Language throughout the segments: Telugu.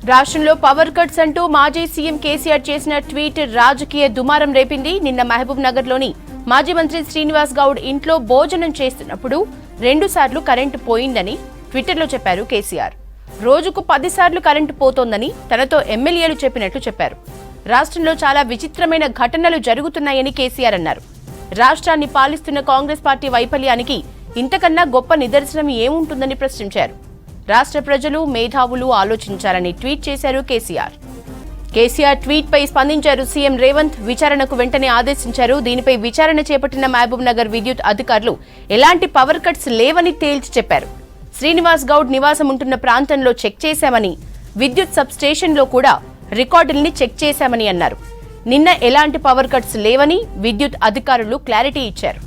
రాష్ట్రంలో పవర్ కట్స్ అంటూ మాజీ సీఎం కేసీఆర్ చేసిన ట్వీట్ రాజకీయ దుమారం రేపింది. నిన్న మహబూబ్ నగర్ లోని మాజీ మంత్రి శ్రీనివాస్ గౌడ్ ఇంట్లో భోజనం చేస్తున్నప్పుడు 2 సార్లు కరెంటు పోయిందని ట్విట్టర్లో చెప్పారు కేసీఆర్. రోజుకు 10 సార్లు కరెంటు పోతోందని తనతో ఎమ్మెల్యేలు చెప్పినట్లు చెప్పారు. రాష్ట్రంలో చాలా విచిత్రమైన ఘటనలు జరుగుతున్నాయని కేసీఆర్ అన్నారు. రాష్ట్రాన్ని పాలిస్తున్న కాంగ్రెస్ పార్టీ వైఫల్యానికి ఇంతకన్నా గొప్ప నిదర్శనం ఏముంటుందని ప్రశ్నించారు. రాష్ట్ర ప్రజలు మేధావులు ఆలోచించాలని ట్వీట్ చేశారు కేసీఆర్. కేసీఆర్ ట్వీట్ పై స్పందించారు సీఎం రేవంత్. విచారణకు వెంటనే ఆదేశించారు. దీనిపై విచారణ చేపట్టిన మహబూబ్ నగర్ విద్యుత్ అధికారులు ఎలాంటి పవర్ కట్స్ లేవని తేల్చి చెప్పారు. శ్రీనివాస్ గౌడ్ నివాసం ఉంటున్న ప్రాంతంలో చెక్ చేశామని, విద్యుత్ సబ్ స్టేషన్లో కూడా రికార్డుల్ని చెక్ చేశామని అన్నారు. నిన్న ఎలాంటి పవర్ కట్స్ లేవని విద్యుత్ అధికారులు క్లారిటీ ఇచ్చారు.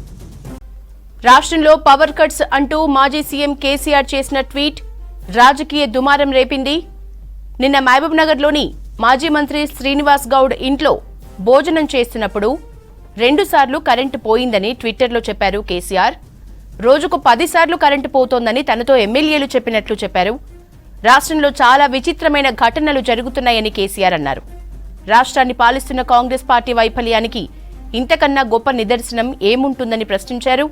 రాష్ట్రంలో పవర్ కట్స్ అంటూ మాజీ సీఎం కేసీఆర్ చేసిన ట్వీట్ రాజకీయ దుమారం రేపింది. నిన్న మహబూబ్ నగర్ లోని మాజీ మంత్రి శ్రీనివాస్ గౌడ్ ఇంట్లో భోజనం చేస్తున్నప్పుడు 2 సార్లు కరెంటు పోయిందని ట్విట్టర్లో చెప్పారు కేసీఆర్. రోజుకు 10 సార్లు కరెంటు పోతోందని తనతో ఎమ్మెల్యేలు చెప్పినట్లు చెప్పారు. రాష్ట్రంలో చాలా విచిత్రమైన ఘటనలు జరుగుతున్నాయని కేసీఆర్ అన్నారు. రాష్ట్రాన్ని పాలిస్తున్న కాంగ్రెస్ పార్టీ వైఫల్యానికి ఇంతకన్నా గొప్ప నిదర్శనం ఏముంటుందని ప్రశ్నించారు.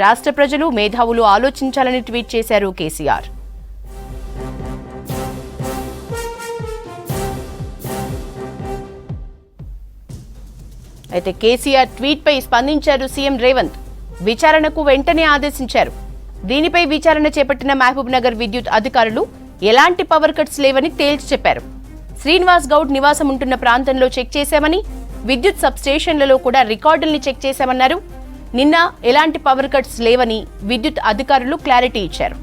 రాష్ట్ర ప్రజలు మేధావులు ఆలోచించాలని ట్వీట్ చేశారు కేసీఆర్. అయితే కేసీఆర్ ట్వీట్ పై స్పందించారు సీఎం రేవంత్. విచారణకు వెంటనే ఆదేశించారు. దీనిపై విచారణ చేపట్టిన మహబూబ్ నగర్ విద్యుత్ అధికారులు ఎలాంటి పవర్ కట్స్ లేవని తేల్చి చెప్పారు. శ్రీనివాస్ గౌడ్ నివాసం ఉంటున్న ప్రాంతంలో చెక్ చేశామని, విద్యుత్ సబ్ స్టేషన్లలో కూడా రికార్డుల్ని చెక్ చేశామన్నారు. నిన్న ఎలాంటి పవర్ కట్స్ లేవని విద్యుత్ అధికారులు క్లారిటీ ఇచ్చారు.